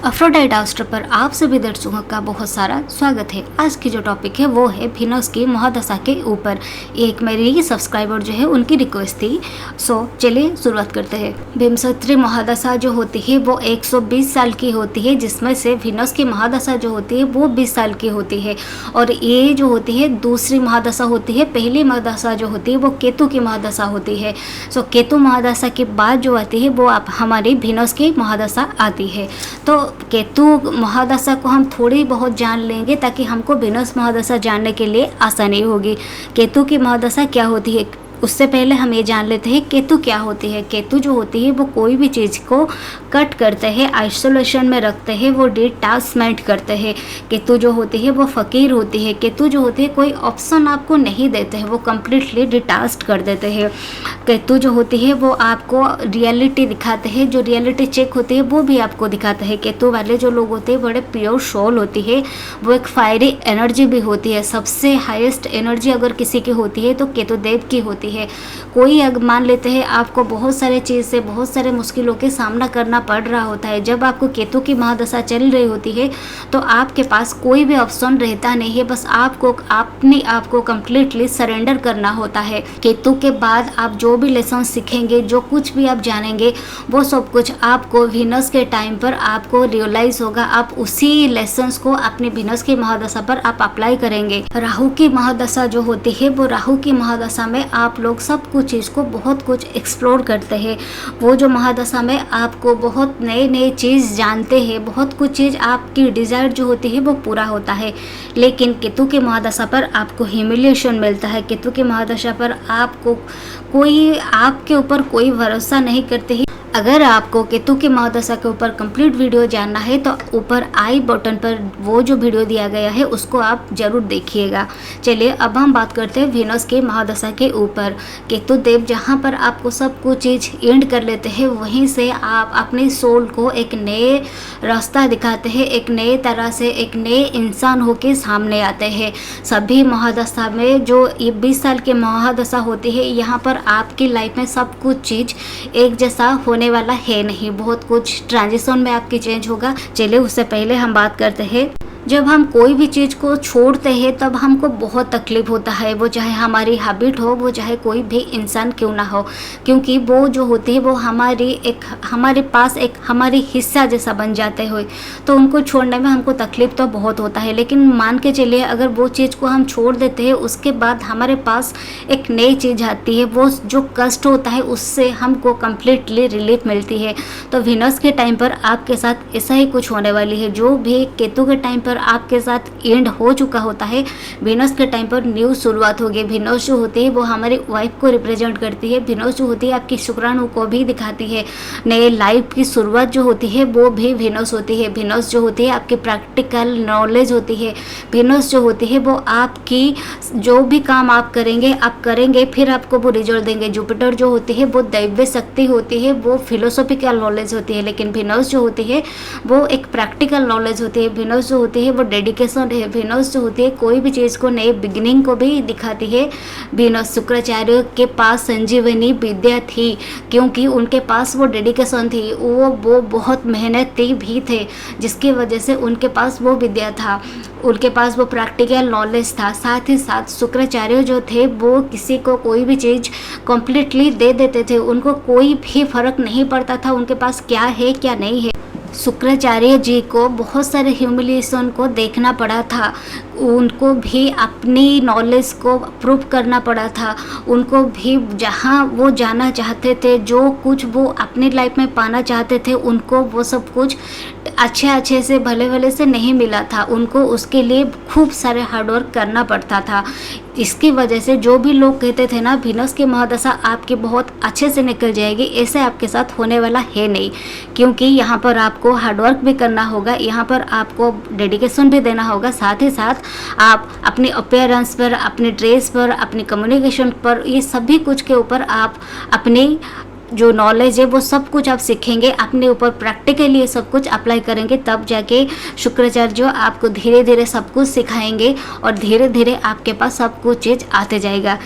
Aphrodite astro पर आप सभी दर्शकों का बहुत सारा स्वागत है। आज की जो टॉपिक है वो है वीनस की महादशा के ऊपर। एक मेरी सब्सक्राइबर जो है उनकी रिक्वेस्ट थी, सो चलिए शुरुआत करते हैं। विंशति महादशा जो होती है वो 120 साल की होती है, जिसमें से वीनस की महादशा जो होती है वो 20 साल की होती है। और ये जो होती है दूसरी महादशा होती है। पहली महादशा जो होती है वो केतु की महादशा होती है। सो केतु महादशा के बाद जो आती है वो आप हमारी वीनस की महादशा आती है। तो केतु महादशा को हम थोड़ी बहुत जान लेंगे ताकि हमको वीनस महादशा जानने के लिए आसानी होगी। केतु की महादशा क्या होती है उससे पहले हम ये जान लेते हैं केतु क्या होती है। केतु जो होती है वो कोई भी चीज़ को कट करते हैं, आइसोलेशन में रखते हैं, वो डिटैचमेंट करते हैं। केतु जो होती है वो फ़कीर होती है। केतु जो होती है कोई ऑप्शन आपको नहीं देते हैं, वो कम्प्लीटली डिटैच्ड कर देते हैं। केतु जो होती है वो आपको रियलिटी दिखाते हैं, जो रियलिटी चेक होती है वो भी आपको दिखाते हैं। केतु वाले जो लोग होते हैं बड़े प्योर सोल होती है, वो एक फायरी एनर्जी भी होती है। सबसे हाईएस्ट एनर्जी अगर किसी की होती है तो केतु देव की होती है। कोई अगर मान लेते हैं आपको बहुत सारे चीज़ से बहुत सारे मुश्किलों के सामना करना पड़ रहा होता है, जब आपको केतु की महादशा चल रही होती है तो आपके पास कोई भी ऑप्शन रहता नहीं है, बस आपको अपने आप को कम्प्लीटली सरेंडर करना होता है। केतु के बाद आप जो भी लेसन सीखेंगे, जो कुछ भी आप जानेंगे, वो सब कुछ आपको वीनस के टाइम पर आपको रियलाइज होगा। आप उसी लेसन्स को अपने वीनस की महादशा पर आप अप्लाई करेंगे। राहु की महादशा जो होती है वो राहु की महादशा में आप लोग सब कुछ चीज़ को बहुत कुछ एक्सप्लोर करते हैं। वो जो महादशा में आपको बहुत नए नए चीज़ जानते हैं, बहुत कुछ चीज़ आपकी डिज़ायर जो होती है वो पूरा होता है। लेकिन केतु की महादशा पर आपको ह्यूमिलिएशन मिलता है। केतु की महादशा पर आपको कोई आपके ऊपर कोई भरोसा नहीं करते हैं। अगर आपको केतु की महादशा के ऊपर कंप्लीट वीडियो जानना है तो ऊपर आई बटन पर वो जो वीडियो दिया गया है उसको आप ज़रूर देखिएगा। चलिए अब हम बात करते हैं वीनस की महादशा के ऊपर। केतु देव जहाँ पर आपको सब कुछ चीज़ एंड कर लेते हैं, वहीं से आप अपने सोल को एक नए रास्ता दिखाते हैं, एक नए तरह से एक नए इंसान होके सामने आते हैं। सभी महादशा में जो ये 20 साल की महादशा होती है, यहाँ पर आपकी लाइफ में सब कुछ चीज़ एक जैसा होने वाला है नहीं, बहुत कुछ ट्रांजिशन में आपकी चेंज होगा। चलिए उससे पहले हम बात करते हैं, जब हम कोई भी चीज़ को छोड़ते हैं तब हमको बहुत तकलीफ होता है, वो चाहे हमारी हैबिट हो, वो चाहे कोई भी इंसान क्यों ना हो, क्योंकि वो जो होती है वो हमारे पास एक हमारी हिस्सा जैसा बन जाते हुए, तो उनको छोड़ने में हमको तकलीफ तो बहुत होता है। लेकिन मान के चलिए अगर वो चीज़ को हम छोड़ देते हैं, उसके बाद हमारे पास एक नई चीज़ आती है, वो जो कष्ट होता है उससे हमको कम्प्लीटली रिलीफ मिलती है। तो वीनस के टाइम पर आपके साथ ऐसा ही कुछ होने वाली है। जो भी केतु के टाइम पर आपके साथ एंड हो चुका होता है, वीनस के टाइम पर न्यू शुरुआत होगी। वीनस जो होती है वो हमारी वाइफ को रिप्रेजेंट करती है। वीनस जो होती है आपकी शुक्राणु को भी दिखाती है। नए लाइफ की शुरुआत जो होती है वो भी वीनस होती है। वीनस जो होती है आपकी प्रैक्टिकल नॉलेज होती है। वीनस जो होती है वो आपकी जो भी काम आप करेंगे फिर आपको वो रिजल्ट देंगे। जुपिटर जो होती है वो दैव्य शक्ति होती है, वो फिलोसॉफिकल नॉलेज होती है। लेकिन वीनस जो होती है वो एक प्रैक्टिकल नॉलेज होती है। वीनस जो होती है वो डेडिकेशन है। वीनस जो होती है कोई भी चीज़ को नए बिगिनिंग को भी दिखाती है। वीनस शुक्राचार्य के पास संजीवनी विद्या थी, क्योंकि उनके पास वो डेडिकेशन थी, वो बहुत मेहनती भी थे, जिसकी वजह से उनके पास वो विद्या था, उनके पास वो प्रैक्टिकल नॉलेज था। साथ ही साथ शुक्राचार्य जो थे वो किसी को कोई भी चीज़ कम्प्लीटली दे देते थे, उनको कोई भी फर्क नहीं पड़ता था उनके पास क्या है क्या नहीं है। शुक्राचार्य जी को बहुत सारे ह्यूमिलिएशन को देखना पड़ा था, उनको भी अपनी नॉलेज को प्रूव करना पड़ा था, उनको भी जहाँ वो जाना चाहते थे, जो कुछ वो अपनी लाइफ में पाना चाहते थे, उनको वो सब कुछ अच्छे से भले से नहीं मिला था। उनको उसके लिए खूब सारे हार्डवर्क करना पड़ता था। इसकी वजह से जो भी लोग कहते थे ना वीनस की महादशा आपकी बहुत अच्छे से निकल जाएगी, ऐसे आपके साथ होने वाला है नहीं, क्योंकि यहाँ पर आपको हार्डवर्क भी करना होगा, यहाँ पर आपको डेडिकेशन भी देना होगा। साथ ही साथ आप अपनी अपीयरेंस पर, अपने ड्रेस पर, अपनी कम्युनिकेशन पर, ये सभी कुछ के ऊपर आप अपनी जो नॉलेज है वो सब कुछ आप सीखेंगे, अपने ऊपर प्रैक्टिकली ये सब कुछ अप्लाई करेंगे, तब जाके शुक्राचार्य जो आपको धीरे धीरे सब कुछ सिखाएंगे और धीरे धीरे आपके पास सब कुछ चीज़ आते जाएगा।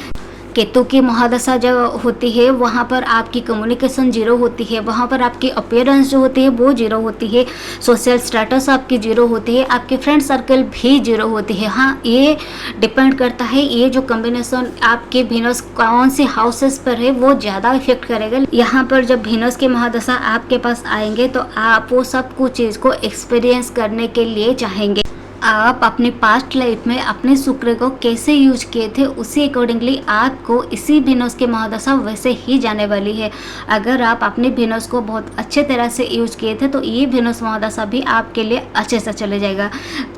केतु की महादशा जो होती है वहाँ पर आपकी कम्युनिकेशन जीरो होती है, वहाँ पर आपकी अपीयरेंस जो होती है वो जीरो होती है, सोशल स्टेटस आपकी जीरो होती है, आपकी फ्रेंड सर्कल भी जीरो होती है। हाँ, ये डिपेंड करता है, ये जो कॉम्बिनेशन आपके वीनस कौन से हाउसेस पर है वो ज़्यादा इफेक्ट करेगा। यहाँ पर जब वीनस की महादशा आपके पास आएंगे तो आप वो सब कुछ चीज़ को एक्सपीरियंस करने के लिए चाहेंगे। आप अपनी पास्ट लाइफ में अपने शुक्र को कैसे यूज किए थे उसी अकॉर्डिंगली आपको इसी वीनस की महादशा वैसे ही जाने वाली है। अगर आप अपनी वीनस को बहुत अच्छे तरह से यूज किए थे तो ये वीनस महादशा भी आपके लिए अच्छे से चले जाएगा।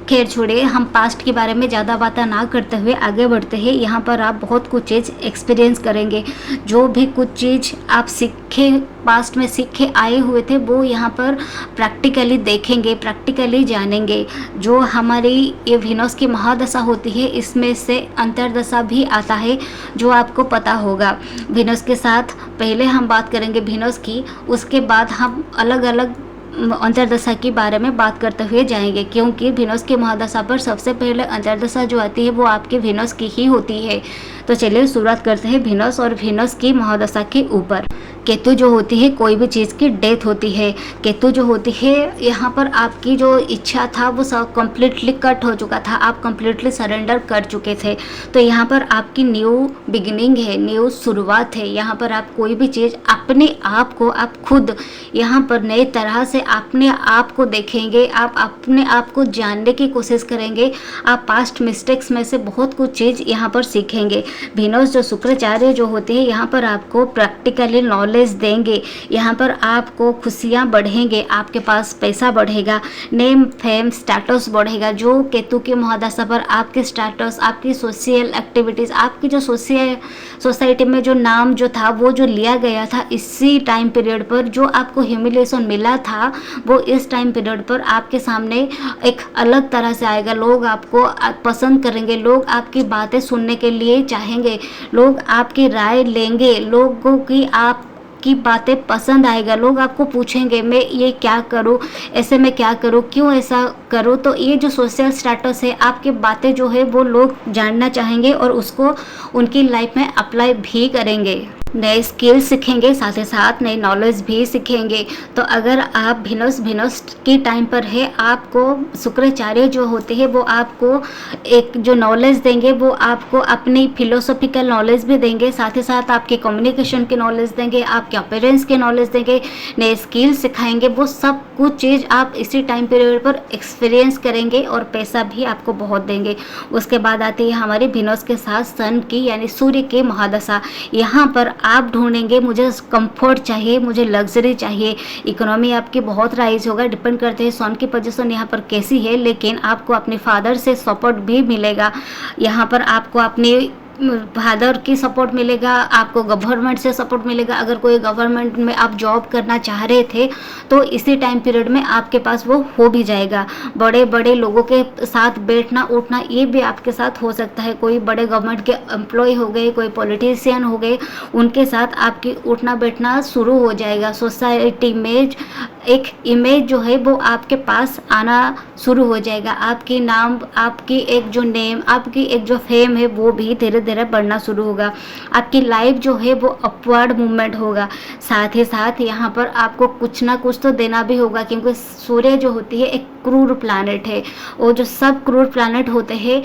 खैर छोड़िए, हम पास्ट के बारे में ज़्यादा बातें ना करते हुए आगे बढ़ते हैं। यहाँ पर आप बहुत कुछ चीज़ एक्सपीरियंस करेंगे, जो भी कुछ चीज़ आप सीखे पास्ट में सीखे आए हुए थे वो यहाँ पर प्रैक्टिकली देखेंगे, प्रैक्टिकली जानेंगे। जो हमारी ये वीनस की महादशा होती है इसमें से अंतर्दशा भी आता है जो आपको पता होगा। वीनस के साथ पहले हम बात करेंगे वीनस की, उसके बाद हम अलग अलग अंतर्दशा के बारे में बात करते हुए जाएंगे, क्योंकि वीनस की महादशा पर सबसे पहले अंतर्दशा जो आती है वो आपकी वीनस की ही होती है। तो चलिए शुरुआत करते हैं वीनस और वीनस की महादशा के ऊपर। केतु जो होती है कोई भी चीज़ की डेथ होती है। केतु जो होती है यहाँ पर आपकी जो इच्छा था वो सब कम्प्लीटली कट हो चुका था, आप कम्प्लीटली सरेंडर कर चुके थे। तो यहाँ पर आपकी न्यू बिगिनिंग है, न्यू शुरुआत है। यहाँ पर आप कोई भी चीज़ अपने आप को आप खुद यहाँ पर नए तरह से अपने आप को देखेंगे, आप अपने आप को जानने की कोशिश करेंगे। आप पास्ट मिस्टेक्स में से बहुत कुछ चीज़ यहाँ पर सीखेंगे। वीनस जो शुक्राचार्य जो होते हैं यहाँ पर आपको प्रैक्टिकली नॉलेज देंगे। यहाँ पर आपको खुशियाँ बढ़ेंगे, आपके पास पैसा बढ़ेगा, नेम फेम स्टेटस बढ़ेगा। जो केतु की महादशा पर आपके स्टेटस, आपकी सोशल एक्टिविटीज़, आपकी जो सोसाइटी में जो नाम जो था वो जो लिया गया था इसी टाइम पीरियड पर, जो आपको ह्यूमिलिएशन मिला था वो इस टाइम पीरियड पर आपके सामने एक अलग तरह से आएगा। लोग आपको पसंद करेंगे, लोग आपकी बातें सुनने के लिए चाहेंगे, लोग आपकी राय लेंगे, लोगों की आपकी बातें पसंद आएगा। लोग आपको पूछेंगे मैं ये क्या करूँ, ऐसे में क्या करूँ, क्यों ऐसा करूँ। तो ये जो सोशल स्टेटस है, आपकी बातें जो है वो लोग जानना चाहेंगे और उसको उनकी लाइफ में अप्लाई भी करेंगे। नए स्किल सीखेंगे, साथ ही साथ नई नॉलेज भी सीखेंगे। तो अगर आप वीनस के टाइम पर है, आपको शुक्राचार्य जो होते हैं वो आपको एक जो नॉलेज देंगे वो आपको अपनी फिलोसॉफिकल नॉलेज भी देंगे, साथ ही साथ आपके कम्युनिकेशन की नॉलेज देंगे, आपके अपीयरेंस की नॉलेज देंगे, नए स्किल सिखाएंगे। वो सब कुछ चीज़ आप इसी टाइम पीरियड पर एक्सपीरियंस करेंगे और पैसा भी आपको बहुत देंगे। उसके बाद आती है हमारी वीनस के साथ सन की यानी सूर्य की महादशा। यहाँ पर आप ढूंढेंगे मुझे कंफर्ट चाहिए, मुझे लग्जरी चाहिए, इकोनॉमी आपकी बहुत राइज होगा। डिपेंड करते हैं सन की पोजीशन यहाँ पर कैसी है, लेकिन आपको अपने फादर से सपोर्ट भी मिलेगा। यहाँ पर आपको अपनी फादर की सपोर्ट मिलेगा, आपको गवर्नमेंट से सपोर्ट मिलेगा। अगर कोई गवर्नमेंट में आप जॉब करना चाह रहे थे तो इसी टाइम पीरियड में आपके पास वो हो भी जाएगा। बड़े बड़े लोगों के साथ बैठना उठना ये भी आपके साथ हो सकता है। कोई बड़े गवर्नमेंट के एम्प्लॉय हो गए, कोई पॉलिटिशियन हो गए, उनके साथ आपकी उठना बैठना शुरू हो जाएगा। सोसाइटी में एक इमेज जो है वो आपके पास आना शुरू हो जाएगा। आपकी नाम, आपकी एक जो नेम, आपकी एक जो फेम है वो भी धीरे धीरे बढ़ना शुरू होगा। आपकी लाइफ जो है वो अपवर्ड मूवमेंट होगा। साथ ही साथ यहाँ पर आपको कुछ ना कुछ तो देना भी होगा, क्योंकि सूर्य जो होती है एक क्रूर प्लैनेट है। और जो सब क्रूर प्लैनेट होते हैं,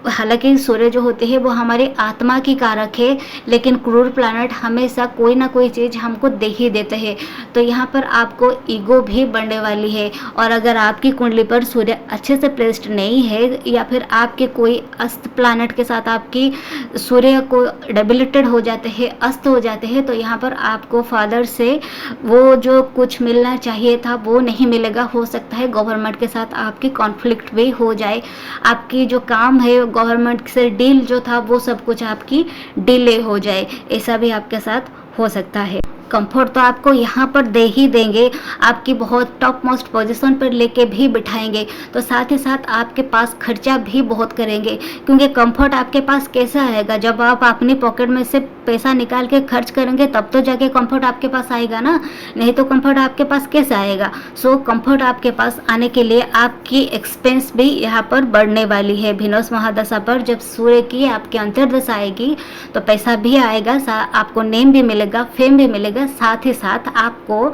हालांकि सूर्य जो होते हैं वो हमारी आत्मा की कारक है, लेकिन क्रूर प्लैनेट हमेशा कोई ना कोई चीज़ हमको दे ही देते हैं। तो यहाँ पर आपको ईगो भी बढ़ने वाली है। और अगर आपकी कुंडली पर सूर्य अच्छे से प्लेस्ड नहीं है या फिर आपके कोई अस्त प्लैनेट के साथ आपकी सूर्य को डेबिलिटेड हो जाते हैं, अस्त हो जाते हैं, तो यहाँ पर आपको फादर से वो जो कुछ मिलना चाहिए था वो नहीं मिलेगा। हो सकता है गवर्नमेंट के साथ आपकी कॉन्फ्लिक्ट भी हो जाए, आपकी जो काम है गवर्नमेंट से डील जो था वो सब कुछ आपकी डिले हो जाए, ऐसा भी आपके साथ हो सकता है। कंफर्ट तो आपको यहाँ पर दे ही देंगे, आपकी बहुत टॉप मोस्ट पोजीशन पर लेके भी बिठाएंगे, तो साथ ही साथ आपके पास खर्चा भी बहुत करेंगे, क्योंकि कंफर्ट आपके पास कैसे आएगा, जब आप अपनी पॉकेट में से पैसा निकाल के खर्च करेंगे तब तो जाके कंफर्ट आपके पास आएगा ना, नहीं तो कंफर्ट आपके पास कैसे आएगा। सो कंफर्ट आपके पास आने के लिए आपकी एक्सपेंस भी यहाँ पर बढ़ने वाली है। वीनस महादशा पर जब सूर्य की आपकी अंतर्दशा आएगी तो पैसा भी आएगा, आपको नेम भी मिलेगा, फेम भी मिलेगा, साथ ही साथ आपको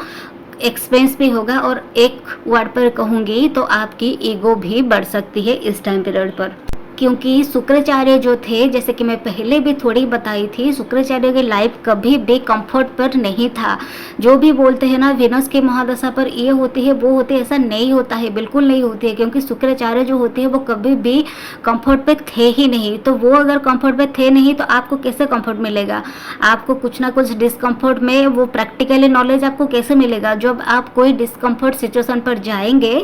एक्सपेंस भी होगा, और एक वर्ड पर कहूँगी तो आपकी ईगो भी बढ़ सकती है इस टाइम पीरियड पर, क्योंकि शुक्राचार्य जो थे, जैसे कि मैं पहले भी थोड़ी बताई थी, शुक्राचार्य की लाइफ कभी भी कंफर्ट पर नहीं था। जो भी बोलते हैं ना वीनस की महादशा पर ये होती है वो होती है, ऐसा नहीं होता है, बिल्कुल नहीं होती है, क्योंकि शुक्राचार्य जो होते हैं वो कभी भी कंफर्ट पे थे ही नहीं। तो वो अगर कंफर्ट पे थे नहीं तो आपको कैसे कंफर्ट मिलेगा, आपको कुछ ना कुछ डिस्कम्फर्ट में वो प्रैक्टिकली नॉलेज आपको कैसे मिलेगा। जब आप कोई डिस्कम्फर्ट सिचुएशन पर जाएंगे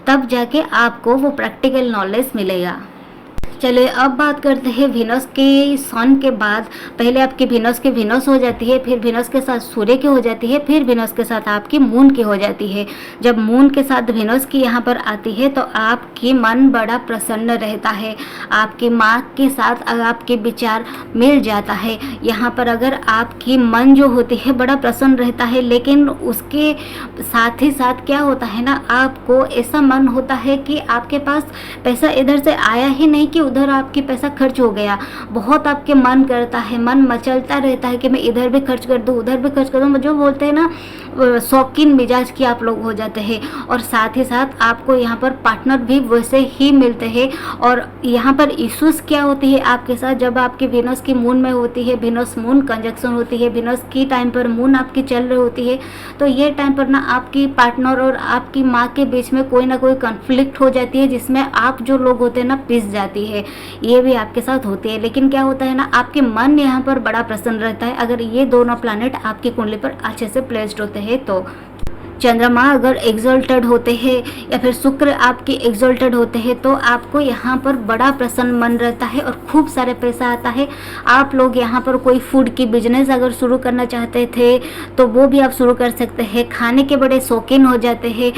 तब जाके आपको वो प्रैक्टिकल नॉलेज मिलेगा। चलिए अब बात करते हैं वीनस के सन के बाद। पहले आपकी वीनस की वीनस हो जाती है, फिर वीनस के साथ सूर्य की हो जाती है, फिर वीनस के साथ आपकी मून की हो जाती है। जब मून के साथ वीनस की यहाँ पर आती है तो आपकी मन बड़ा प्रसन्न रहता है, आपकी माँ के साथ आपके विचार मिल जाता है। यहाँ पर अगर आपकी मन जो होती है बड़ा प्रसन्न रहता है, लेकिन उसके साथ ही साथ क्या होता है ना, आपको ऐसा मन होता है कि आपके पास पैसा इधर से आया ही नहीं कि उधर आपकी पैसा खर्च हो गया। बहुत आपके मन करता है, मन मचलता रहता है कि मैं इधर भी खर्च कर दूँ, उधर भी खर्च कर दूँ। जो बोलते हैं ना शौकीन मिजाज की आप लोग हो जाते हैं, और साथ ही साथ आपको यहाँ पर पार्टनर भी वैसे ही मिलते हैं। और यहाँ पर इश्यूज क्या होती है आपके साथ, जब आपकी वीनस की मून में होती है, वीनस मून कंजक्शन होती है, वीनस की टाइम पर मून आपकी चल रही होती है, तो ये टाइम पर ना आपकी पार्टनर और आपकी माँ के बीच में कोई ना कोई कन्फ्लिक्ट हो जाती है, जिसमें आप जो लोग होते हैं ना पिस जाती है। ये भी आपके साथ होती है। लेकिन क्या होता है ना, आपके मन यहाँ पर बड़ा प्रसन्न रहता है अगर ये दोनों प्लैनेट आपकी कुंडली पर अच्छे से प्लेस्ड होते हैं तो। चंद्रमा अगर एग्जल्टेड होते हैं या फिर शुक्र आपके एग्जल्टेड होते हैं तो आपको यहाँ पर बड़ा प्रसन्न मन रहता है और खूब सारे पैसा आता है। आप लोग यहाँ पर कोई फूड की बिजनेस अगर शुरू करना चाहते थे तो वो भी आप शुरू कर सकते हैं। खाने के बड़े शौकीन हो जाते हैं,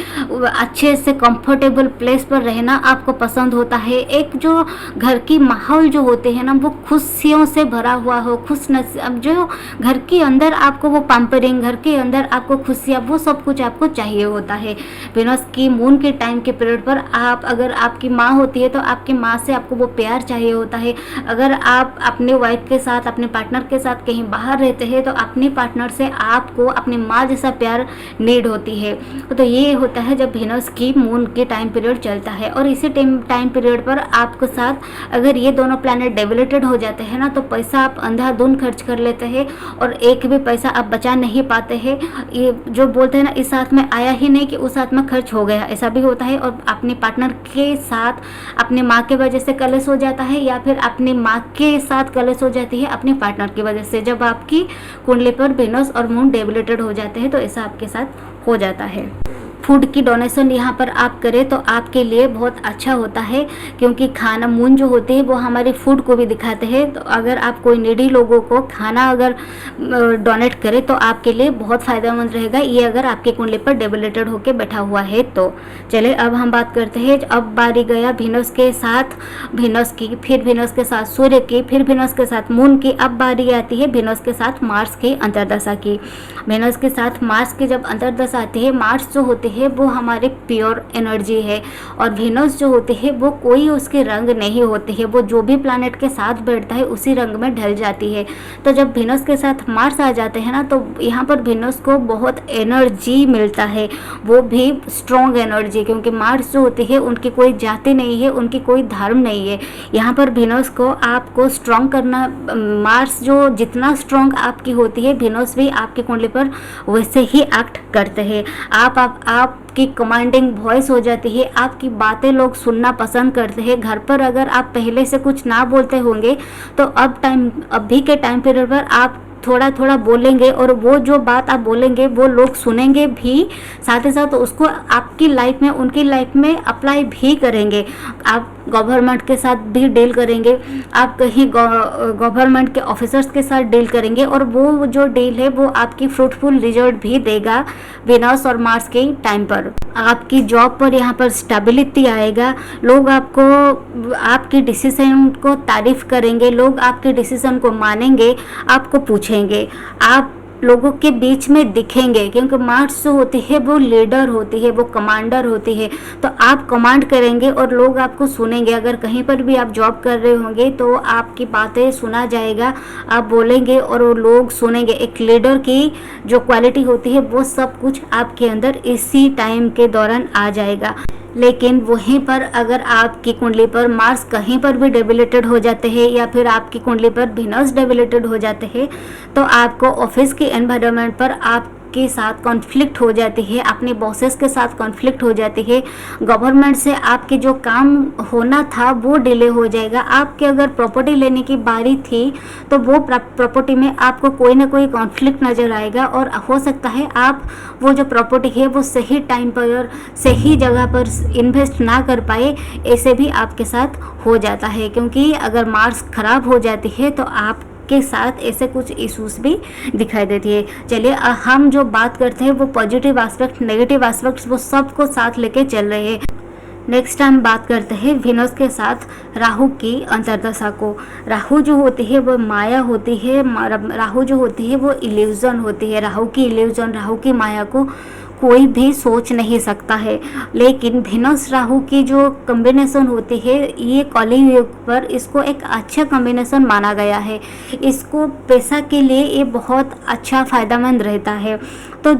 अच्छे से कंफर्टेबल प्लेस पर रहना आपको पसंद होता है। एक जो घर की माहौल जो होते हैं ना वो खुशियों से भरा हुआ हो, जो घर के अंदर आपको वो पैम्परिंग, घर के अंदर आपको खुशियाँ, वो सब कुछ आपको चाहिए होता है। वीनस की मून के टाइम के पीरियड पर आप अगर आपकी माँ होती है तो आपकी माँ से आपको वो प्यार चाहिए होता है। अगर आप अपने वाइफ के साथ, अपने पार्टनर के साथ कहीं बाहर रहते हैं तो अपने पार्टनर से आपको अपनी माँ जैसा प्यार नीड होती है। तो ये होता है जब वीनस की मून के टाइम पीरियड चलता है। और इसी टाइम पीरियड पर आपके साथ अगर ये दोनों प्लैनेट डेबिलिटेड हो जाते हैं ना तो पैसा आप अंधाधुंध खर्च कर लेते हैं और एक भी पैसा आप बचा नहीं पाते हैं। ये जो बोलते हैं ना इस साथ में आया ही नहीं कि उस साथ में खर्च हो गया, ऐसा भी होता है। और अपने पार्टनर के साथ अपने माँ के वजह से कलेश हो जाता है या फिर अपनी माँ के साथ कलेश हो जाती है अपने पार्टनर की वजह से। जब आपकी कुंडली पर वीनस और मून डेबिलिटेड हो जाते हैं तो ऐसा आपके साथ हो जाता है। फूड की डोनेशन यहाँ पर आप करें तो आपके लिए बहुत अच्छा होता है, क्योंकि खाना मून जो होते हैं वो हमारे फूड को भी दिखाते हैं। तो अगर आप कोई नीडी लोगों को खाना अगर डोनेट करें तो आपके लिए बहुत फ़ायदेमंद रहेगा, ये अगर आपके कुंडली पर डेबिलिटेड होकर बैठा हुआ है तो। चले अब हम बात करते हैं, अब बारी गया वीनस के साथ वीनस की, फिर वीनस के साथ सूर्य की, फिर वीनस के साथ मून की। अब बारी आती है वीनस के साथ मार्स की अंतर्दशा की। वीनस के साथ मार्स की जब अंतर्दशा आती है, मार्स जो होते है वो हमारे प्योर एनर्जी है और वीनस जो होती है वो कोई उसके रंग नहीं होती है, वो जो भी प्लैनेट के साथ बैठता है उसी रंग में ढल जाती है। तो जब वीनस के साथ मार्स आ जाते हैं ना तो यहाँ पर वीनस को बहुत एनर्जी मिलता है, वो भी स्ट्रॉन्ग एनर्जी, क्योंकि मार्स जो होती है उनकी कोई जाति नहीं है, उनकी कोई धर्म नहीं है। यहाँ पर वीनस को आपको स्ट्रॉन्ग करना, मार्स जो जितना स्ट्रॉन्ग आपकी होती है वीनस भी आपकी कुंडली पर वैसे ही एक्ट करते हैं। आपकी कमांडिंग वॉइस हो जाती है, आपकी बातें लोग सुनना पसंद करते हैं। घर पर अगर आप पहले से कुछ ना बोलते होंगे तो अभी के टाइम पीरियड पर आप थोड़ा थोड़ा बोलेंगे और वो जो बात आप बोलेंगे वो लोग सुनेंगे भी, साथ ही साथ उसको आपकी लाइफ में, उनकी लाइफ में अप्लाई भी करेंगे। आप गवर्नमेंट के साथ भी डील करेंगे, आप कहीं गवर्नमेंट के ऑफिसर्स के साथ डील करेंगे और वो जो डील है वो आपकी फ्रूटफुल रिजल्ट भी देगा विनस और मार्स के टाइम पर। आपकी जॉब पर यहाँ पर स्टेबिलिटी आएगा, लोग आपको, आपकी डिसीजन को तारीफ करेंगे, लोग आपके डिसीजन को मानेंगे, आपको पूछेंगे, आप लोगों के बीच में दिखेंगे, क्योंकि मार्स जो होती है वो लीडर होती है, वो कमांडर होती है। तो आप कमांड करेंगे और लोग आपको सुनेंगे। अगर कहीं पर भी आप जॉब कर रहे होंगे तो आपकी बातें सुना जाएगा, आप बोलेंगे और वो लोग सुनेंगे। एक लीडर की जो क्वालिटी होती है वो सब कुछ आपके अंदर इसी टाइम के दौरान आ जाएगा। लेकिन वहीं पर अगर आपकी कुंडली पर मार्स कहीं पर भी डेबिलेटेड हो जाते हैं या फिर आपकी कुंडली पर विनस डेबिलेटेड हो जाते हैं तो आपको ऑफिस के एनवायरनमेंट पर आपके साथ कॉन्फ्लिक्ट हो जाती है, अपने बॉसेस के साथ कॉन्फ्लिक्ट हो जाती है, गवर्नमेंट से आपके जो काम होना था वो डिले हो जाएगा। आपके अगर प्रॉपर्टी लेने की बारी थी तो वो प्रॉपर्टी में आपको कोई ना कोई कॉन्फ्लिक्ट नज़र आएगा और हो सकता है आप वो जो प्रॉपर्टी है वो सही टाइम पर, सही जगह पर इन्वेस्ट ना कर पाए। ऐसे भी आपके साथ हो जाता है, क्योंकि अगर मार्स खराब हो जाती है तो आप के साथ ऐसे कुछ इश्यूज भी दिखाई देती है। चलिए हम जो बात करते हैं वो पॉजिटिव एस्पेक्ट, नेगेटिव एस्पेक्ट्स वो सब को साथ लेके चल रहे हैं। नेक्स्ट हम बात करते हैं विनस के साथ राहु की अंतर्दशा को। राहु जो होती है वो माया होती है, राहु जो होती है वो इल्यूजन होती है। राहु की इल्यूजन, राहु की माया को कोई भी सोच नहीं सकता है। लेकिन विनस राहु की जो कॉम्बिनेशन होती है ये कलियुग पर इसको एक अच्छा कॉम्बिनेशन माना गया है। इसको पैसा के लिए ये बहुत अच्छा फ़ायदेमंद रहता है। तो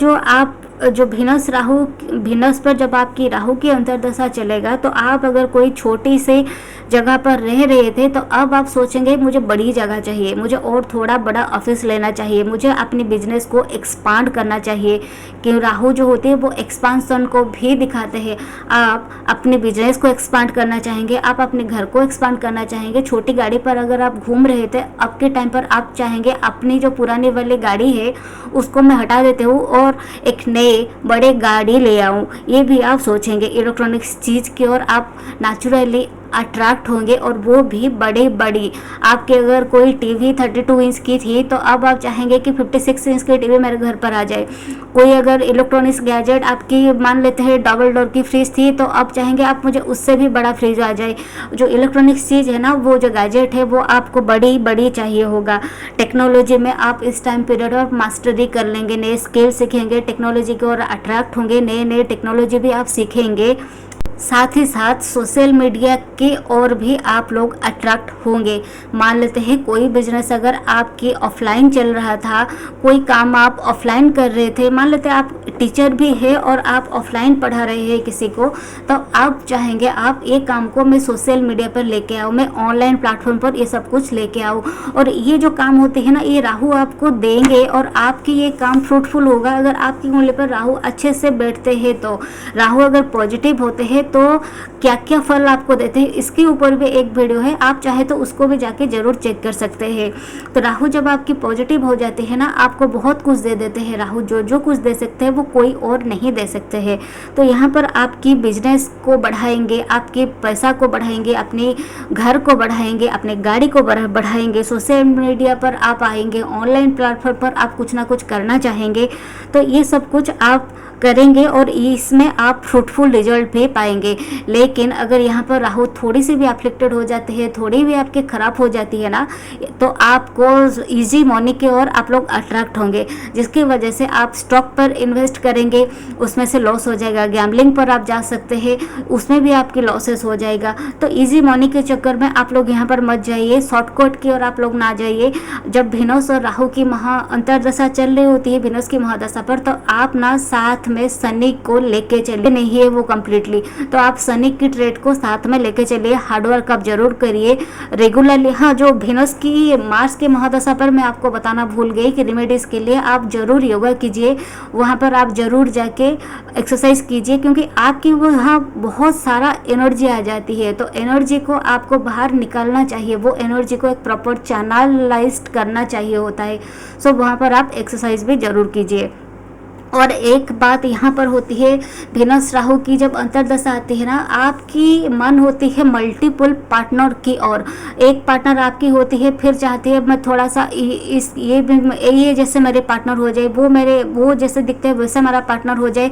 जो विनस पर जब आपकी राहु की अंतर्दशा चलेगा तो आप अगर कोई छोटी सी जगह पर रह रहे थे तो अब आप सोचेंगे मुझे बड़ी जगह चाहिए, मुझे और थोड़ा बड़ा ऑफिस लेना चाहिए, मुझे अपनी बिजनेस को एक्सपांड करना चाहिए। कि राहु जो होते हैं वो एक्सपांसन को भी दिखाते हैं। आप अपने बिजनेस को एक्सपांड करना चाहेंगे, आप अपने घर को एक्सपांड करना चाहेंगे। छोटी गाड़ी पर अगर आप घूम रहे थे, अब के टाइम पर आप चाहेंगे अपनी जो पुरानी वाली गाड़ी है उसको मैं हटा देती हूँ और एक नए बड़े गाड़ी ले आऊँ, ये भी आप सोचेंगे। इलेक्ट्रॉनिक्स चीज़ की ओर आप नेचुरली अट्रैक्ट होंगे और वो भी बड़ी। आपके अगर कोई टीवी 32 इंच की थी तो अब आप चाहेंगे कि 56 इंच की टीवी मेरे घर पर आ जाए। कोई अगर इलेक्ट्रॉनिक्स गैजेट आपकी मान लेते हैं डबल डोर की फ्रिज थी तो अब चाहेंगे आप मुझे उससे भी बड़ा फ्रिज आ जाए। जो इलेक्ट्रॉनिक्स चीज़ है ना, वो जो गैजेट है वो आपको बड़ी चाहिए होगा। टेक्नोलॉजी में आप इस टाइम पीरियड और मास्टरी कर लेंगे, नए स्किल सीखेंगे, टेक्नोलॉजी की ओर अट्रैक्ट होंगे, नए टेक्नोलॉजी भी आप सीखेंगे। साथ ही साथ सोशल मीडिया की ओर भी आप लोग अट्रैक्ट होंगे। मान लेते हैं कोई बिजनेस अगर आपकी ऑफलाइन चल रहा था, कोई काम आप ऑफलाइन कर रहे थे, मान लेते हैं आप टीचर भी है और आप ऑफलाइन पढ़ा रहे हैं किसी को, तो आप चाहेंगे आप ये काम को मैं सोशल मीडिया पर लेके आऊँ, मैं ऑनलाइन प्लेटफॉर्म पर ये सब कुछ लेके आऊँ। और ये जो काम होते हैं ना, ये राहु आपको देंगे और आपकी ये काम फ्रूटफुल होगा अगर आपकी कुंडली पर राहु अच्छे से बैठते हैं। तो राहु अगर पॉजिटिव होते हैं तो क्या क्या फल आपको देते हैं, इसके ऊपर भी एक वीडियो है, आप चाहे तो उसको भी जाके जरूर चेक कर सकते हैं। तो राहु जब आपकी पॉजिटिव हो जाते हैं ना, आपको बहुत कुछ दे देते हैं। राहु जो कुछ दे सकते हैं वो कोई और नहीं दे सकते हैं। तो यहाँ पर आपकी बिजनेस को बढ़ाएंगे, आपके पैसा को बढ़ाएंगे, अपने घर को बढ़ाएंगे, अपने गाड़ी को बढ़ाएंगे, सोशल मीडिया पर आप आएंगे, ऑनलाइन प्लेटफॉर्म पर आप कुछ ना कुछ करना चाहेंगे। तो ये सब कुछ आप करेंगे और इसमें आप फ्रूटफुल रिजल्ट भी पाएंगे। लेकिन अगर यहाँ पर राहु थोड़ी सी भी अफ्लिक्टेड हो जाती है, थोड़ी भी आपके खराब हो जाती है ना, तो आपको इजी मनी की ओर आप लोग अट्रैक्ट होंगे, जिसकी वजह से आप स्टॉक पर इन्वेस्ट करेंगे, उसमें से लॉस हो जाएगा। गैम्बलिंग पर आप जा सकते हैं, उसमें भी आपकी लॉसेस हो जाएगा। तो इजी मनी के चक्कर में आप लोग यहाँ पर मत जाइए, शॉर्टकट की ओर आप लोग ना जाइए। जब विनस और राहु की अंतर्दशा चल रही होती है, विनस की महादशा पर, तो आप ना साथ में शनि को लेके चले नहीं है वो कम्प्लीटली, तो आप शनि की ट्रेड को साथ में लेके चलिए। हार्डवर्क आप जरूर करिए रेगुलरली। हाँ, जो वीनस की मार्स के महादशा पर मैं आपको बताना भूल गई कि रेमेडीज़ के लिए आप ज़रूर योगा कीजिए, वहाँ पर आप ज़रूर जाके एक्सरसाइज कीजिए, क्योंकि आपकी वहाँ बहुत सारा एनर्जी आ जाती है। तो एनर्जी को आपको बाहर निकालना चाहिए, वो एनर्जी को एक प्रॉपर चैनलाइज्ड करना चाहिए होता है। सो वहाँ पर आप एक्सरसाइज भी ज़रूर कीजिए। और एक बात यहाँ पर होती है, वीनस राहु की जब अंतर्दशा आती है ना, आपकी मन होती है मल्टीपल पार्टनर की ओर। एक पार्टनर आपकी होती है, फिर चाहती है मैं थोड़ा सा इस ये जैसे मेरे पार्टनर हो जाए, वो जैसे दिखते हैं वैसे हमारा पार्टनर हो जाए।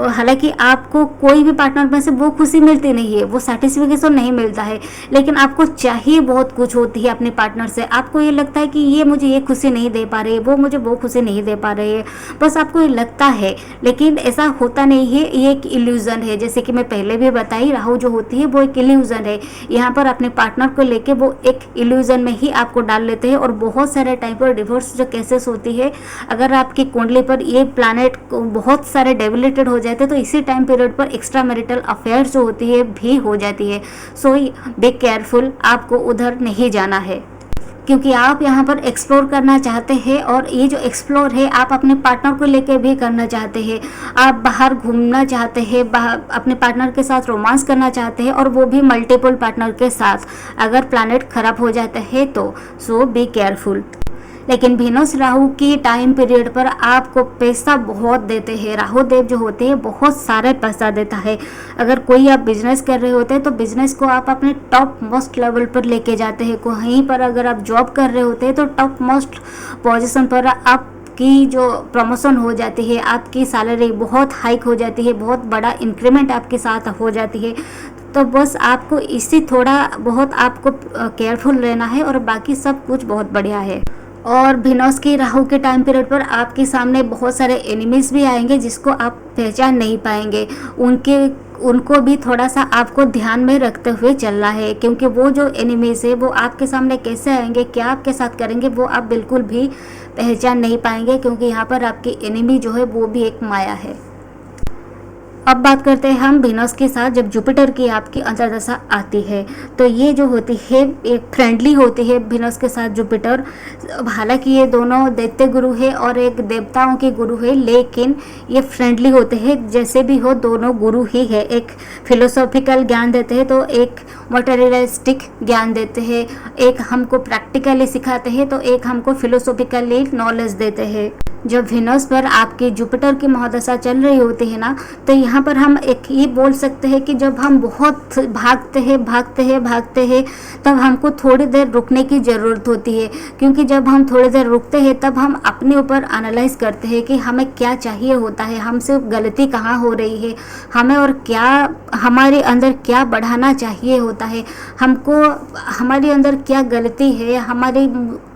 हालांकि आपको कोई भी पार्टनर में से वो खुशी मिलती नहीं है, वो सेटिस्फिकेशन नहीं मिलता है, लेकिन आपको चाहिए बहुत कुछ होती है अपने पार्टनर से। आपको ये लगता है कि ये मुझे ये खुशी नहीं दे पा रही है, वो मुझे वो खुशी नहीं दे पा रही है, बस आपको ये लगता है, लेकिन ऐसा होता नहीं है। ये एक इल्यूजन है, जैसे कि मैं पहले भी बताई, राहु जो होती है वो एक इल्यूजन है। यहाँ पर अपने पार्टनर को लेके वो एक इल्यूजन में ही आपको डाल लेते हैं। और बहुत सारे टाइम पर डिवोर्स जो केसेस होती है, अगर आपकी कुंडली पर ये प्लैनेट बहुत सारे डेबिलिटेड हो जाते हैं तो इसी टाइम पीरियड पर एक्स्ट्रा मैरिटल अफेयर जो होती है भी हो जाती है। सो बी केयरफुल, आपको उधर नहीं जाना है, क्योंकि आप यहाँ पर एक्सप्लोर करना चाहते हैं। और ये जो एक्सप्लोर है आप अपने पार्टनर को लेकर भी करना चाहते हैं। आप बाहर घूमना चाहते हैं, अपने पार्टनर के साथ रोमांस करना चाहते हैं, और वो भी मल्टीपल पार्टनर के साथ। अगर प्लैनेट खराब हो जाता है तो सो बी केयरफुल। लेकिन वीनस राहु की टाइम पीरियड पर आपको पैसा बहुत देते हैं। राहु देव जो होते हैं बहुत सारे पैसा देता है। अगर कोई आप बिजनेस कर रहे होते हैं तो बिजनेस को आप अपने टॉप मोस्ट लेवल पर लेके जाते हैं। कहीं पर अगर आप जॉब कर रहे होते हैं तो टॉप मोस्ट पोजीशन पर आपकी जो प्रमोशन हो जाती है, आपकी सैलरी बहुत हाइक हो जाती है, बहुत बड़ा इंक्रीमेंट आपके साथ हो जाती है। तो बस आपको इसी थोड़ा बहुत आपको केयरफुल रहना है, और बाकी सब कुछ बहुत बढ़िया है। और वीनस की राहु के टाइम पीरियड पर आपके सामने बहुत सारे एनिमीज भी आएंगे जिसको आप पहचान नहीं पाएंगे। उनको भी थोड़ा सा आपको ध्यान में रखते हुए चलना है, क्योंकि वो जो एनिमीज है वो आपके सामने कैसे आएंगे, क्या आपके साथ करेंगे, वो आप बिल्कुल भी पहचान नहीं पाएंगे, क्योंकि यहाँ पर आपकी एनिमी जो है वो भी एक माया है। अब बात करते हैं हम वीनस के साथ जब जुपिटर की आपकी अंतर्दशा आती है, तो ये जो होती है एक फ्रेंडली होती है वीनस के साथ जुपिटर। हालांकि ये दोनों दैत्य गुरु है और एक देवताओं के गुरु है, लेकिन ये फ्रेंडली होते हैं। जैसे भी हो दोनों गुरु ही है। एक फिलोसॉफिकल ज्ञान देते हैं तो एक मटेरियलिस्टिक ज्ञान देते हैं। एक हमको प्रैक्टिकली सिखाते हैं तो एक हमको फिलोसॉफिकली नॉलेज देते हैं। जब वीनस पर आपकी जुपिटर की महादशा चल रही होती है ना, तो यहाँ पर हम एक ये बोल सकते हैं कि जब हम बहुत भागते हैं तब हमको थोड़ी देर रुकने की ज़रूरत होती है। क्योंकि जब हम थोड़ी देर रुकते हैं तब हम अपने ऊपर एनालाइज करते हैं कि हमें क्या चाहिए होता है, हमसे गलती कहाँ हो रही है, हमें और क्या हमारे अंदर क्या बढ़ाना चाहिए होता है, हमको हमारे अंदर क्या गलती है, हमारी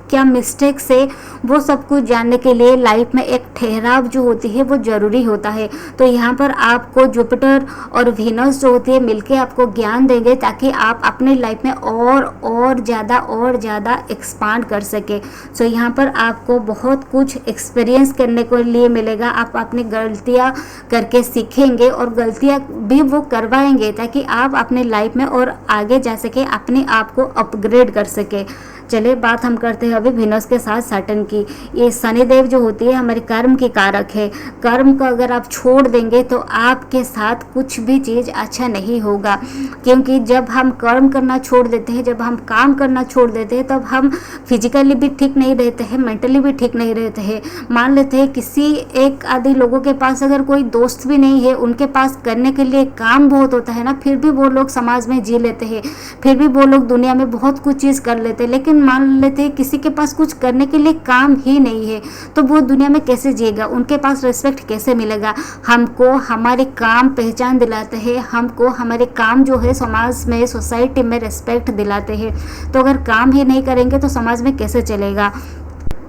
क्या मिस्टेक्स है, वो सब कुछ जानने के लिए लाइफ में एक ठहराव जो होती है वो ज़रूरी होता है। तो यहाँ पर आपको जुपिटर और वीनस जो होती है मिलके आपको ज्ञान देंगे, ताकि आप अपने लाइफ में और ज़्यादा एक्सपांड कर सके। सो यहाँ पर आपको बहुत कुछ एक्सपीरियंस करने को लिए मिलेगा। आप अपनी गलतियाँ करके सीखेंगे और गलतियाँ भी वो करवाएंगे, ताकि आप अपने लाइफ में और आगे जा सके, अपने आप को अपग्रेड कर सके। चलिए बात हम करते हैं अभी वीनस के साथ सैटर्न की। ये शनिदेव जो होती है हमारे कर्म की कारक है। कर्म को अगर आप छोड़ देंगे तो आपके साथ कुछ भी चीज़ अच्छा नहीं होगा, क्योंकि जब हम कर्म करना छोड़ देते हैं, जब हम काम करना छोड़ देते हैं, तब हम फिजिकली भी ठीक नहीं रहते हैं, मेंटली भी ठीक नहीं रहते हैं। मान लेते हैं किसी एक आदि लोगों के पास अगर कोई दोस्त भी नहीं है, उनके पास करने के लिए काम बहुत होता है ना, फिर भी वो लोग समाज में जी लेते हैं, फिर भी वो लोग दुनिया में बहुत कुछ चीज़ कर लेते हैं। लेकिन मान लेते हैं किसी के पास कुछ करने के लिए काम ही नहीं है, तो वो दुनिया में कैसे जिएगा, उनके पास रिस्पेक्ट कैसे मिलेगा। हमको हमारे काम पहचान दिलाते हैं, हमको हमारे काम जो है समाज में, सोसाइटी में रिस्पेक्ट दिलाते हैं। तो अगर काम ही नहीं करेंगे तो समाज में कैसे चलेगा।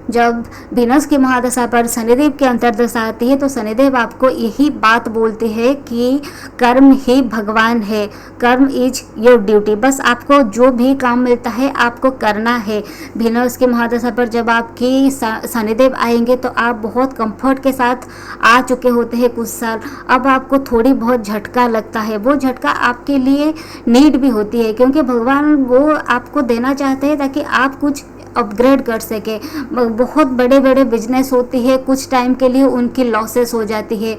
जब वीनस की महादशा पर शनिदेव की अंतर्दशा आती है तो शनिदेव आपको यही बात बोलते हैं कि कर्म ही भगवान है, कर्म इज योर ड्यूटी। बस आपको जो भी काम मिलता है आपको करना है। वीनस की महादशा पर जब आपकी शनिदेव आएंगे तो आप बहुत कंफर्ट के साथ आ चुके होते हैं कुछ साल, अब आपको थोड़ी बहुत झटका लगता है। वो झटका आपके लिए नीड भी होती है, क्योंकि भगवान वो आपको देना चाहते हैं ताकि आप कुछ अपग्रेड कर सके। बहुत बड़े बड़े बिजनेस होती है, कुछ टाइम के लिए उनकी लॉसेस हो जाती है।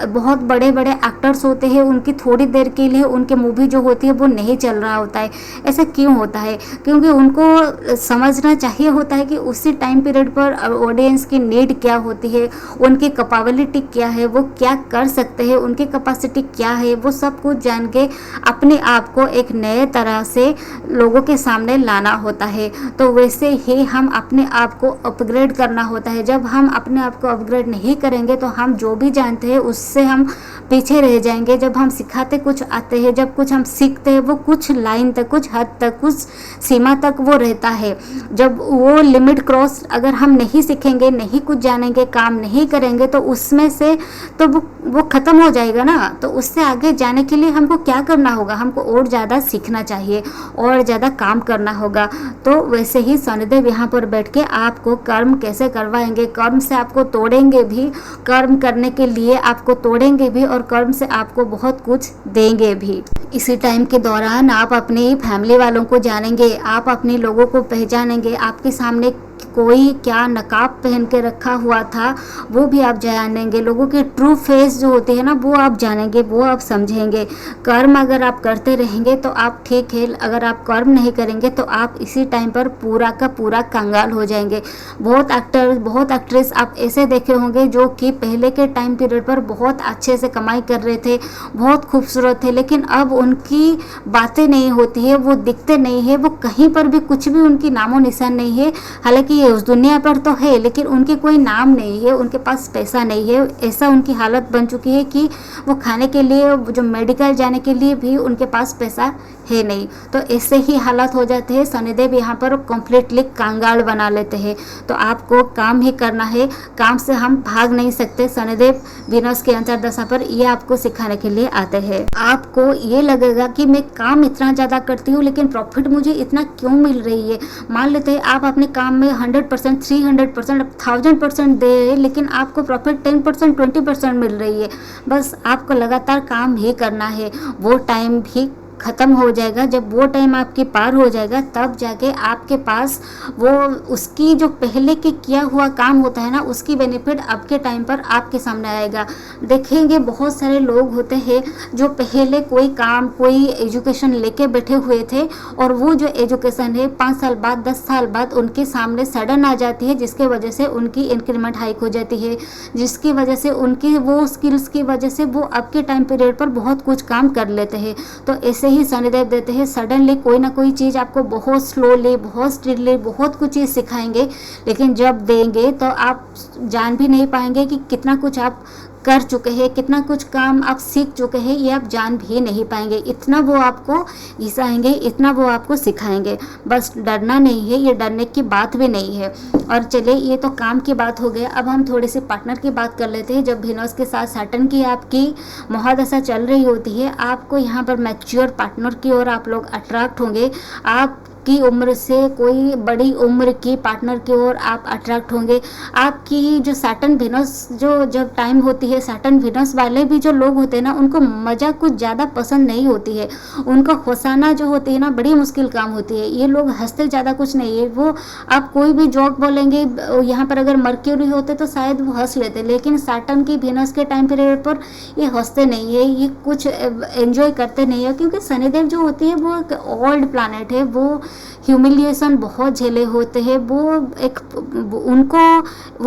बहुत बड़े बड़े एक्टर्स होते हैं, उनकी थोड़ी देर के लिए उनके मूवी जो होती है वो नहीं चल रहा होता है। ऐसा क्यों होता है? क्योंकि उनको समझना चाहिए होता है कि उसी टाइम पीरियड पर ऑडियंस की नीड क्या होती है, उनकी कैपेबिलिटी क्या है, वो क्या कर सकते हैं, उनकी कैपेसिटी क्या है, वो सब कुछ जान के अपने आप को एक नए तरह से लोगों के सामने लाना होता है। तो वैसे ही हम अपने आप को अपग्रेड करना होता है। जब हम अपने आप को अपग्रेड नहीं करेंगे तो हम जो भी जानते हैं उससे हम पीछे रह जाएंगे। जब हम सिखाते कुछ आते हैं, जब कुछ हम सीखते हैं वो कुछ लाइन तक, कुछ हद तक, कुछ सीमा तक वो रहता है। जब वो लिमिट क्रॉस अगर हम नहीं सीखेंगे, नहीं कुछ जानेंगे, काम नहीं करेंगे तो उसमें से तो वो ख़त्म हो जाएगा ना। तो उससे आगे जाने के लिए हमको क्या करना होगा? हमको और ज़्यादा सीखना चाहिए और ज़्यादा काम करना होगा। तो वैसे ही शनिदेव यहाँ पर बैठ के आपको कर्म कैसे करवाएंगे, कर्म से आपको तोड़ेंगे भी, कर्म करने के लिए आपको तोड़ेंगे भी और कर्म से आपको बहुत कुछ देंगे भी। इसी टाइम के दौरान आप अपनी फैमिली वालों को जानेंगे, आप अपने लोगों को पहचानेंगे। आपके सामने कोई क्या नकाब पहन के रखा हुआ था वो भी आप जानेंगे। लोगों की ट्रू फेस जो होती है ना वो आप जानेंगे, वो आप समझेंगे। कर्म अगर आप करते रहेंगे तो आप ठीक है, अगर आप कर्म नहीं करेंगे तो आप इसी टाइम पर पूरा का पूरा कंगाल हो जाएंगे। बहुत एक्टर, बहुत एक्ट्रेस आप ऐसे देखे होंगे जो कि पहले के टाइम पीरियड पर बहुत अच्छे से कमाई कर रहे थे, बहुत खूबसूरत थे, लेकिन अब उनकी बातें नहीं होती है, वो दिखते नहीं है, वो कहीं पर भी कुछ भी उनकी नामो निशान नहीं है। हालांकि ये उस दुनिया पर तो है लेकिन उनके कोई नाम नहीं है, उनके पास पैसा नहीं है। ऐसा उनकी हालत बन चुकी है कि वो खाने के लिए, जो मेडिकल जाने के लिए भी उनके पास पैसा है नहीं। तो ऐसे ही हालत हो जाते हैं। शनिदेव यहाँ पर कम्प्लीटली कंगाल बना लेते हैं। तो आपको काम ही करना है, काम से हम भाग नहीं सकते। शनिदेव वीनस के अंतर्दशा पर ये आपको सिखाने के लिए आते हैं। आपको ये लगेगा कि मैं काम इतना ज़्यादा करती हूँ लेकिन प्रॉफिट मुझे इतना क्यों मिल रही है। मान लेते हैं आप अपने काम में 100%, 300%, 1000% दे रहे, लेकिन आपको प्रॉफिट 10%, 20% मिल रही है। बस आपको लगातार काम ही करना है। वो टाइम भी ख़त्म हो जाएगा। जब वो टाइम आपके पार हो जाएगा तब जाके आपके पास वो उसकी जो पहले के किया हुआ काम होता है ना उसकी बेनिफिट आपके टाइम पर आपके सामने आएगा। देखेंगे बहुत सारे लोग होते हैं जो पहले कोई काम, कोई एजुकेशन लेके बैठे हुए थे और वो जो एजुकेशन है 5 साल बाद, 10 साल बाद उनके सामने सडन आ जाती है, जिसके वजह से उनकी इंक्रीमेंट हाइक हो जाती है, जिसकी वजह से उनकी वो स्किल्स की वजह से वो आपके टाइम पीरियड पर बहुत कुछ काम कर लेते हैं। तो ऐसे ही शनिदेव देते हैं, सडनली कोई ना कोई चीज़ आपको बहुत स्लोली, बहुत स्ट्रिक्टली, बहुत कुछ चीज़ सिखाएंगे, लेकिन जब देंगे तो आप जान भी नहीं पाएंगे कि कितना कुछ आप कर चुके हैं, कितना कुछ काम आप सीख चुके हैं, ये आप जान भी नहीं पाएंगे। इतना वो आपको घिसाएंगे, इतना वो आपको सिखाएंगे। बस डरना नहीं है, ये डरने की बात भी नहीं है। और चलिए ये तो काम की बात हो गया, अब हम थोड़ी सी पार्टनर की बात कर लेते हैं। जब वीनस के साथ सैटर्न की आपकी महादशा चल रही होती है, आपको यहाँ पर मैच्योर पार्टनर की ओर आप लोग अट्रैक्ट होंगे। आप की उम्र से कोई बड़ी उम्र की पार्टनर की ओर आप अट्रैक्ट होंगे। आपकी जो सैटर्न वीनस जो जब टाइम होती है, सैटर्न वीनस वाले भी जो लोग होते हैं ना उनको मज़ा कुछ ज़्यादा पसंद नहीं होती है। उनको हंसाना जो होती है ना बड़ी मुश्किल काम होती है। ये लोग हंसते ज़्यादा कुछ नहीं है। वो आप कोई भी जोक बोलेंगे, यहाँ पर अगर मर्क्यूरी होते तो शायद वो हंस लेते, लेकिन सैटर्न की वीनस के टाइम पीरियड पर ये हंसते नहीं है, ये कुछ एंजॉय करते नहीं है, क्योंकि शनिदेव जो होती है वो एक ओल्ड प्लैनेट है। वो ह्यूमिलिएशन बहुत झेले होते हैं। वो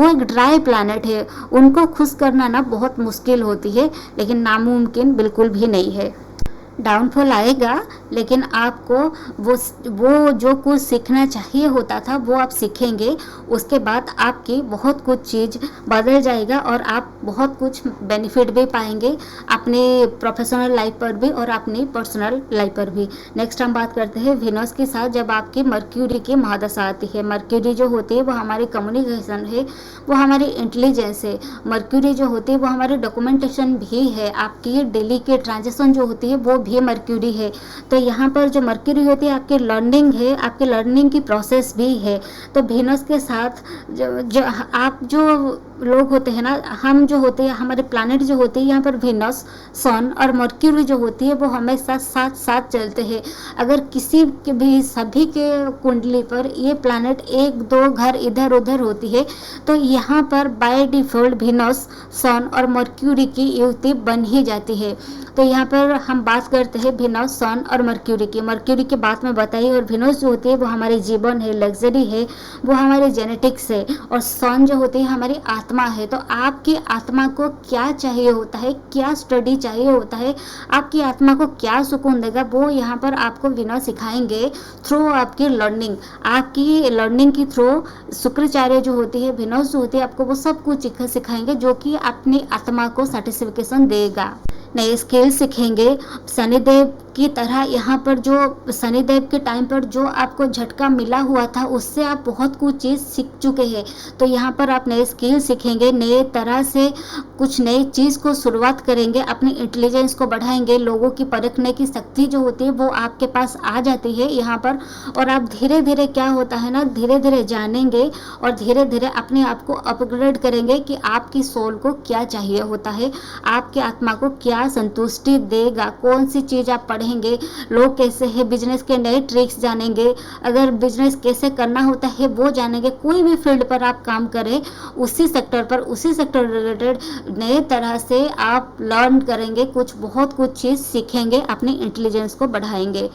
एक ड्राई प्लैनेट है। उनको खुश करना ना बहुत मुश्किल होती है, लेकिन नामुमकिन बिल्कुल भी नहीं है। डाउनफॉल आएगा, लेकिन आपको वो जो कुछ सीखना चाहिए होता था वो आप सीखेंगे। उसके बाद आपकी बहुत कुछ चीज़ बदल जाएगा और आप बहुत कुछ बेनिफिट भी पाएंगे अपने प्रोफेशनल लाइफ पर भी और अपनी पर्सनल लाइफ पर भी। नेक्स्ट हम बात करते हैं वीनस के साथ जब आपकी मर्क्यूरी की महादशा आती है। मर्क्यूरी जो होती है वो हमारी कम्युनिकेशन है, वो हमारी इंटेलिजेंस है। मर्क्यूरी जो होती है वो हमारी डॉक्यूमेंटेशन भी है, आपकी डेली के ट्रांजेक्शन जो होती है वो भी मर्क्यूरी है। तो यहाँ पर जो मर्क्यूरी होती है आपकी लर्निंग है, आपके लर्निंग की प्रोसेस भी है। तो वीनस के साथ जो आप जो लोग होते हैं ना, हम जो होते हैं, हमारे प्लैनेट जो होते हैं यहाँ पर वीनस, सन और मर्क्यूरी जो होती है वो हमेशा साथ साथ चलते हैं। अगर किसी के भी सभी के कुंडली पर ये प्लैनेट एक दो घर इधर उधर होती है तो यहाँ पर बाय डिफॉल्ट वीनस, सन और मर्क्यूरी की युति बन ही जाती है। तो यहाँ पर हम बात करते हैं वीनस, सन और मर्क्यूरी की। मर्क्यूरी की बात में बताई, और वीनस जो होती है वो हमारे जीवन है, लग्जरी है, वो हमारे जेनेटिक्स है, और सन जो होती है हमारी आत्मा है। तो आपकी आत्मा को क्या चाहिए होता है, क्या स्टडी चाहिए होता है, आपकी आत्मा को क्या सुकून देगा, वो यहाँ पर आपको वीनस सिखाएंगे थ्रू आपकी लर्निंग। आपकी लर्निंग की थ्रू शुक्राचार्य जो होती है, वीनस जो होती है, आपको वो सब कुछ सिखाएंगे जो कि अपनी आत्मा को सेटिस्फिकेशन देगा। नए स्किल सीखेंगे शनिदेव की तरह। यहाँ पर जो शनिदेव के टाइम पर जो आपको झटका मिला हुआ था उससे आप बहुत कुछ चीज़ सीख चुके हैं। तो यहाँ पर आप नए स्किल सीखेंगे, नए तरह से कुछ नई चीज़ को शुरुआत करेंगे, अपनी इंटेलिजेंस को बढ़ाएंगे, लोगों की परखने की शक्ति जो होती है वो आपके पास आ जाती है यहाँ पर। और आप धीरे धीरे क्या होता है ना, धीरे धीरे जानेंगे और धीरे धीरे अपने आप को अपग्रेड करेंगे कि आपकी सोल को क्या चाहिए होता है, आपकी आत्मा को क्या संतुष्टि देगा, कौन सी चीज़ आप पढ़ेंगे, लोग कैसे हैं, बिजनेस के नए ट्रिक्स जानेंगे, अगर बिजनेस कैसे करना होता है वो जानेंगे। कोई भी फील्ड पर आप काम करें उसी सेक्टर पर, उसी सेक्टर रिलेटेड नए तरह से आप लर्न करेंगे, बहुत कुछ चीज़ सीखेंगे, अपनी इंटेलिजेंस को बढ़ाएंगे,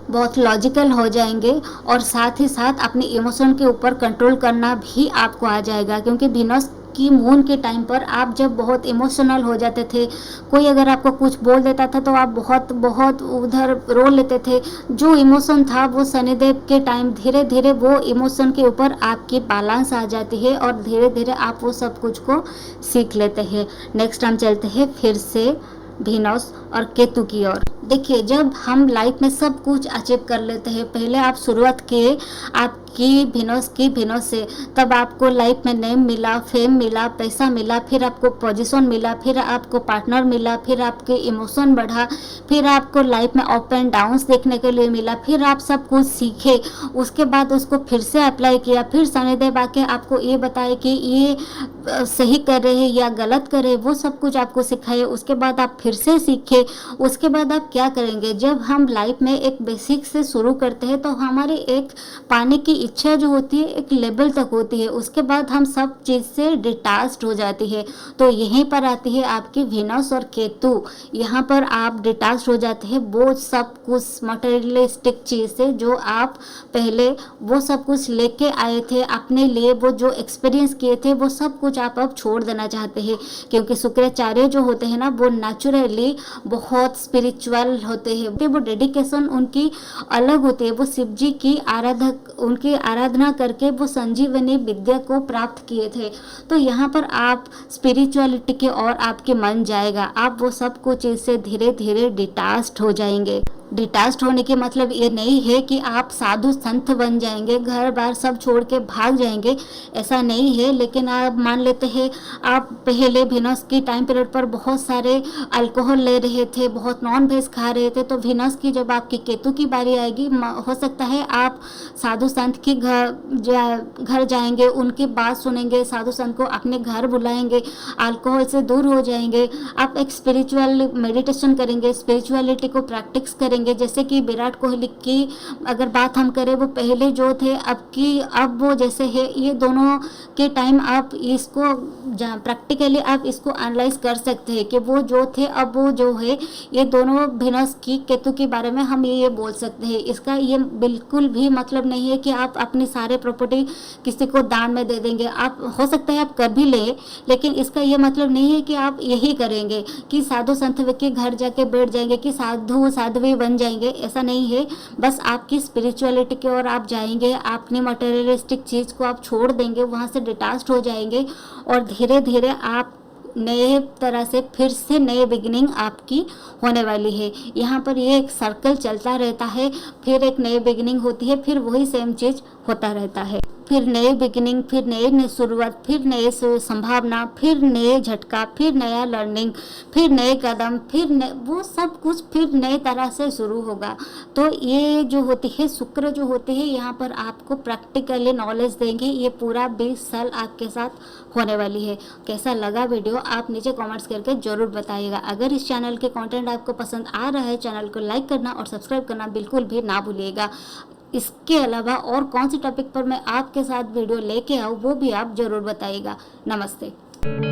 बहुत लॉजिकल हो जाएंगे और साथ ही साथ अपने इमोशन के ऊपर कंट्रोल करना भी आपको आ जाएगा। क्योंकि वीनस की मून के टाइम पर आप जब बहुत इमोशनल हो जाते थे, कोई अगर आपको कुछ बोल देता था तो आप बहुत बहुत उधर रो लेते थे। जो इमोशन था वो शनिदेव के टाइम धीरे धीरे वो इमोशन के ऊपर आपकी बैलेंस आ जाती है और धीरे धीरे आप वो सब कुछ को सीख लेते हैं। नेक्स्ट हम चलते हैं फिर से वीनस और केतु की ओर। देखिए, जब हम लाइफ में सब कुछ अचीव कर लेते हैं, पहले आप शुरुआत किए आपकी वीनस से, तब आपको लाइफ में नेम मिला, फेम मिला, पैसा मिला, फिर आपको पोजीशन मिला, फिर आपको पार्टनर मिला, फिर आपके इमोशन बढ़ा, फिर आपको लाइफ में अप एंड डाउन्स देखने के लिए मिला, फिर आप सब कुछ सीखे, उसके बाद उसको फिर से अप्लाई किया, फिर शनिदेव आके आपको ये बताए कि ये सही कर रहे हैं या गलत कर रहे हैं, वो सब कुछ आपको सिखाए। उसके बाद आप फिर से सीखे। उसके बाद आप क्या करेंगे, जब हम लाइफ में एक बेसिक से शुरू करते हैं तो हमारी एक पाने की इच्छा जो होती है एक लेवल तक होती है, उसके बाद हम सब चीज़ से डिटैच्ड हो जाती है। तो यहीं पर आती है आपकी वीनस और केतु, यहाँ पर आप डिटैच्ड हो जाते हैं वो सब कुछ मटेरियलिस्टिक चीज़ से जो आप पहले वो सब कुछ लेके आए थे अपने लिए, वो जो एक्सपीरियंस किए थे वो सब कुछ आप अब छोड़ देना चाहते हैं। क्योंकि शुक्राचार्य जो होते हैं ना वो नेचुरली बहुत स्पिरिचुअल होते हैं, वो डेडिकेशन उनकी अलग होती है। वो शिव जी की उनकी आराधना करके वो संजीवनी विद्या को प्राप्त किए थे। तो यहाँ पर आप स्पिरिचुअलिटी की ओर आपके मन जाएगा, आप वो सब कुछ इससे धीरे धीरे डिटैच्ड हो जाएंगे। डिटैच्ड होने के मतलब ये नहीं है कि आप साधु संत बन जाएंगे, घर बार सब छोड़ के भाग जाएंगे, ऐसा नहीं है। लेकिन आप मान लेते हैं आप पहले वीनस की टाइम पीरियड पर बहुत सारे अल्कोहल ले रहे थे, बहुत नॉन वेज खा रहे थे, तो वीनस की जब आपकी केतु की बारी आएगी हो सकता है आप साधु संत के घर जाएंगे, उनकी बात सुनेंगे, साधु संत को अपने घर बुलाएंगे, अल्कोहल से दूर हो जाएंगे। आप एक स्पिरिचुअल मेडिटेशन करेंगे, स्पिरिचुअलिटी को प्रैक्टिस करेंगे, देंगे। जैसे कि विराट कोहली की अगर बात हम करें, वो पहले जो थे अब वो जैसे है, ये दोनों के टाइम आप इसको प्रैक्टिकली आप इसको एनालाइज कर सकते हैं कि वो जो थे अब वो जो है, ये दोनों वीनस की केतु के बारे में हम ये बोल सकते हैं। इसका ये बिल्कुल भी मतलब नहीं है कि आप अपनी सारे प्रॉपर्टी किसी को दान में दे देंगे। आप हो सकता है आप कर भी ले, लेकिन इसका ये मतलब नहीं है कि आप यही करेंगे कि साधु संत के घर जाके बैठ जाएंगे, कि साधु साध्वी बन जाएंगे। ऐसा नहीं है। बस आपकी स्पिरिचुअलिटी की ओर आप जाएंगे, अपनी मटेरियलिस्टिक चीज़ को आप छोड़ देंगे, वहाँ से डिटैच्ड हो जाएंगे और धीरे धीरे आप नए तरह से फिर से नए बिगिनिंग आपकी होने वाली है। यहाँ पर ये एक सर्कल चलता रहता है, फिर एक नई बिगिनिंग होती है, फिर वही सेम चीज़ होता रहता है। फिर नए बिगिनिंग, फिर नए शुरुआत, फिर नए संभावना, फिर नए झटका, फिर नया लर्निंग, फिर नए कदम, वो सब कुछ फिर नए तरह से शुरू होगा। तो ये जो होती है शुक्र जो होते हैं, यहाँ पर आपको प्रैक्टिकली नॉलेज देंगे। ये पूरा 20 साल आपके साथ होने वाली है। कैसा लगा वीडियो आप नीचे कमेंट्स करके ज़रूर बताइएगा। अगर इस चैनल के कंटेंट आपको पसंद आ रहा है, चैनल को लाइक करना और सब्सक्राइब करना बिल्कुल भी ना भूलिएगा। इसके अलावा और कौन सी टॉपिक पर मैं आपके साथ वीडियो लेके आऊँ, वो भी आप ज़रूर बताइएगा। नमस्ते।